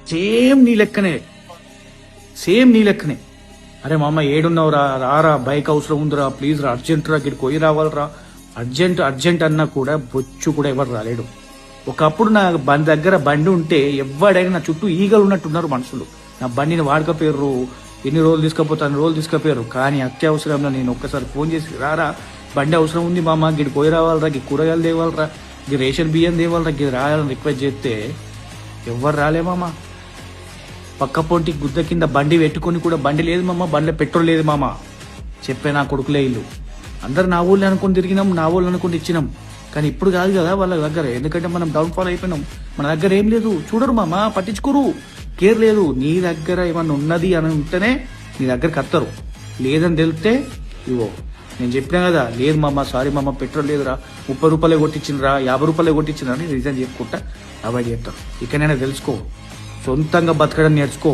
Same నీ లెక్కనే, same నీ లెక్కనే. అరే మామ ఏడున్నావు రా, రారా బైక్ అవసరం ఉందిరా, ప్లీజ్ రా, అర్జెంట్ రా, ఇక్కడికి పోయి రావాలరా, అర్జెంట్ అర్జెంట్ అన్నా కూడా బొచ్చు కూడా ఎవరు రాలేడు. ఒకప్పుడు నా బండి దగ్గర బండి ఉంటే ఎవడైనా నా చుట్టూ ఈగలు ఉన్నట్టున్నారు మనుషులు. నా బండిని వాడకపోయారు, ఎన్ని రోజులు తీసుకపోతే అన్ని రోజులు తీసుకపోయారు. కానీ అత్యవసరంలో నేను ఒక్కసారి ఫోన్ చేసి రారా బండి అవసరం ఉంది మామ, గిడి పోయి రావాలరా, గి కూరగాయలు తేవాలరా, గి రేషన్ బియ్యం తేవాలరా, గిది రాయాలని రిక్వెస్ట్ చేస్తే ఎవ్వరు రాలే మామ. పక్క పొంటి గుద్ద కింద బండి పెట్టుకొని కూడా బండి లేదు మామ, బండిలో పెట్రోల్ లేదు మామ. చెప్పే నా కొడుకులే ఇల్లు. అందరు నా ఊళ్ళో అనుకుని తిరిగినాం, నా ఊళ్ళో అనుకుని ఇచ్చినాం. కానీ ఇప్పుడు కాదు కదా వాళ్ళ దగ్గర, ఎందుకంటే మనం డౌన్ఫాల్ అయిపోయినాం. మన దగ్గర ఏం లేదు, చూడరు మామ, పట్టించుకోరు, కేర్ లేదు. నీ దగ్గర ఏమన్నా ఉన్నది అని ఉంటేనే నీ దగ్గరకు వస్తారు, లేదని తెలిస్తే ఇవో నేను చెప్పినా కదా, లేదు మామ, సారీ మామ, పెట్రోల్ లేదురా, 30 రూపాయలే కొట్టించినరా, 50 రూపాయలే కొట్టించినరా అని రీజన్ చెప్పుకుంటా అవాయిడ్ చేస్తారు. ఇకనైనా తెలుసుకో, సొంతంగా బతకడం నేర్చుకో.